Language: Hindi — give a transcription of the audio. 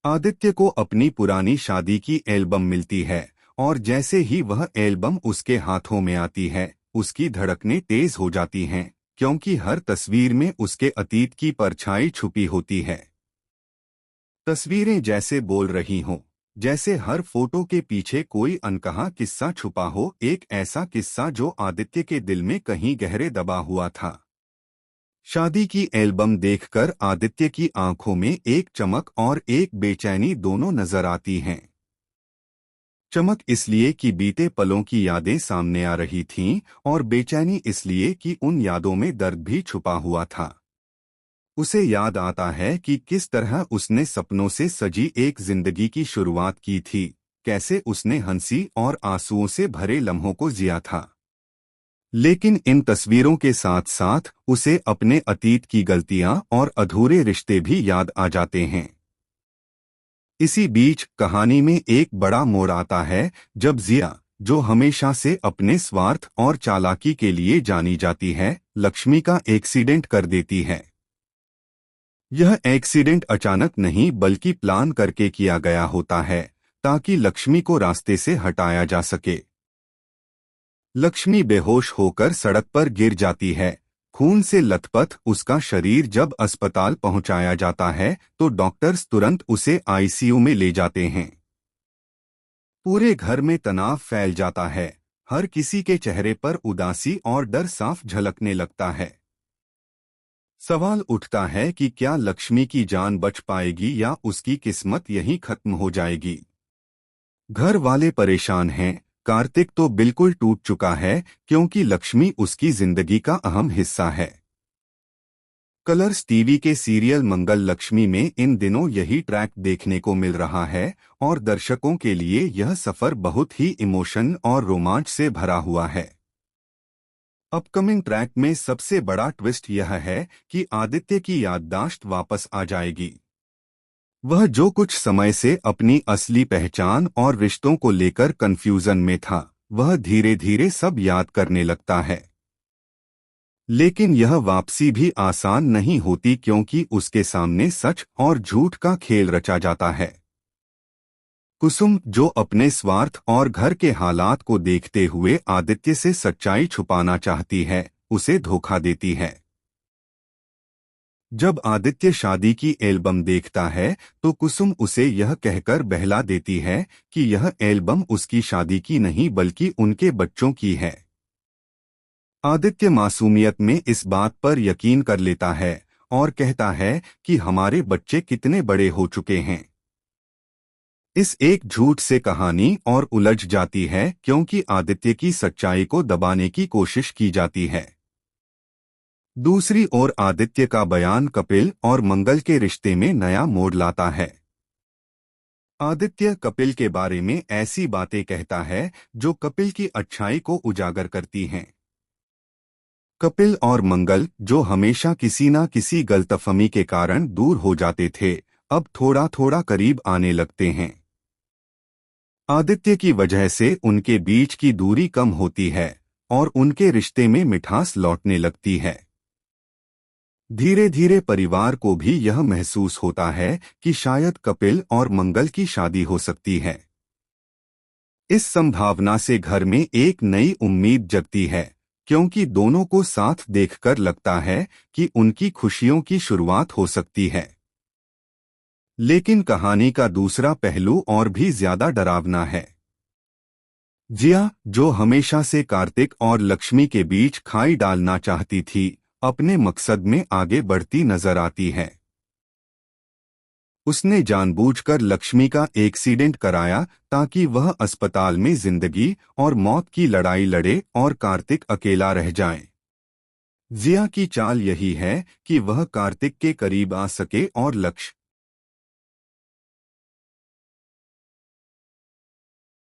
आदित्य को अपनी पुरानी शादी की एल्बम मिलती है और जैसे ही वह एल्बम उसके हाथों में आती है उसकी धड़कनें तेज हो जाती हैं, क्योंकि हर तस्वीर में उसके अतीत की परछाई छुपी होती है। तस्वीरें जैसे बोल रही हों, जैसे हर फोटो के पीछे कोई अनकहा किस्सा छुपा हो, एक ऐसा किस्सा जो आदित्य के दिल में कहीं गहरे दबा हुआ था। शादी की एल्बम देखकर आदित्य की आंखों में एक चमक और एक बेचैनी दोनों नजर आती हैं। चमक इसलिए कि बीते पलों की यादें सामने आ रही थीं, और बेचैनी इसलिए कि उन यादों में दर्द भी छुपा हुआ था। उसे याद आता है कि किस तरह उसने सपनों से सजी एक जिंदगी की शुरुआत की थी, कैसे उसने हंसी और आंसुओं से भरे लम्हों को जिया था। लेकिन इन तस्वीरों के साथ साथ उसे अपने अतीत की गलतियां और अधूरे रिश्ते भी याद आ जाते हैं। इसी बीच कहानी में एक बड़ा मोड़ आता है, जब जिया, जो हमेशा से अपने स्वार्थ और चालाकी के लिए जानी जाती है, लक्ष्मी का एक्सीडेंट कर देती है। यह एक्सीडेंट अचानक नहीं बल्कि प्लान करके किया गया होता है, ताकि लक्ष्मी को रास्ते से हटाया जा सके। लक्ष्मी बेहोश होकर सड़क पर गिर जाती है, खून से लथपथ उसका शरीर। जब अस्पताल पहुंचाया जाता है तो डॉक्टर्स तुरंत उसे आईसीयू में ले जाते हैं। पूरे घर में तनाव फैल जाता है, हर किसी के चेहरे पर उदासी और डर साफ झलकने लगता है। सवाल उठता है कि क्या लक्ष्मी की जान बच पाएगी या उसकी किस्मत यहीं खत्म हो जाएगी। घर वाले परेशान हैं, कार्तिक तो बिल्कुल टूट चुका है, क्योंकि लक्ष्मी उसकी जिंदगी का अहम हिस्सा है। कलर्स टीवी के सीरियल मंगल लक्ष्मी में इन दिनों यही ट्रैक देखने को मिल रहा है, और दर्शकों के लिए यह सफर बहुत ही इमोशन और रोमांच से भरा हुआ है। अपकमिंग ट्रैक में सबसे बड़ा ट्विस्ट यह है कि आदित्य की याददाश्त वापस आ जाएगी। वह जो कुछ समय से अपनी असली पहचान और रिश्तों को लेकर कंफ्यूजन में था, वह धीरे धीरे सब याद करने लगता है। लेकिन यह वापसी भी आसान नहीं होती, क्योंकि उसके सामने सच और झूठ का खेल रचा जाता है। कुसुम, जो अपने स्वार्थ और घर के हालात को देखते हुए आदित्य से सच्चाई छुपाना चाहती है, उसे धोखा देती है। जब आदित्य शादी की एल्बम देखता है तो कुसुम उसे यह कहकर बहला देती है कि यह एल्बम उसकी शादी की नहीं बल्कि उनके बच्चों की है। आदित्य मासूमियत में इस बात पर यकीन कर लेता है और कहता है कि हमारे बच्चे कितने बड़े हो चुके हैं। इस एक झूठ से कहानी और उलझ जाती है, क्योंकि आदित्य की सच्चाई को दबाने की कोशिश की जाती है। दूसरी ओर आदित्य का बयान कपिल और मंगल के रिश्ते में नया मोड़ लाता है। आदित्य कपिल के बारे में ऐसी बातें कहता है जो कपिल की अच्छाई को उजागर करती हैं। कपिल और मंगल, जो हमेशा किसी न किसी गलतफहमी के कारण दूर हो जाते थे, अब थोड़ा थोड़ा करीब आने लगते हैं। आदित्य की वजह से उनके बीच की दूरी कम होती है और उनके रिश्ते में मिठास लौटने लगती है। धीरे धीरे परिवार को भी यह महसूस होता है कि शायद कपिल और मंगल की शादी हो सकती है। इस संभावना से घर में एक नई उम्मीद जगती है, क्योंकि दोनों को साथ देखकर लगता है कि उनकी खुशियों की शुरुआत हो सकती है। लेकिन कहानी का दूसरा पहलू और भी ज्यादा डरावना है। जिया, जो हमेशा से कार्तिक और लक्ष्मी के बीच खाई डालना चाहती थी, अपने मकसद में आगे बढ़ती नजर आती है। उसने जानबूझकर लक्ष्मी का एक्सीडेंट कराया ताकि वह अस्पताल में जिंदगी और मौत की लड़ाई लड़े और कार्तिक अकेला रह जाए। जिया की चाल यही है कि वह कार्तिक के करीब आ सके और लक्ष्य,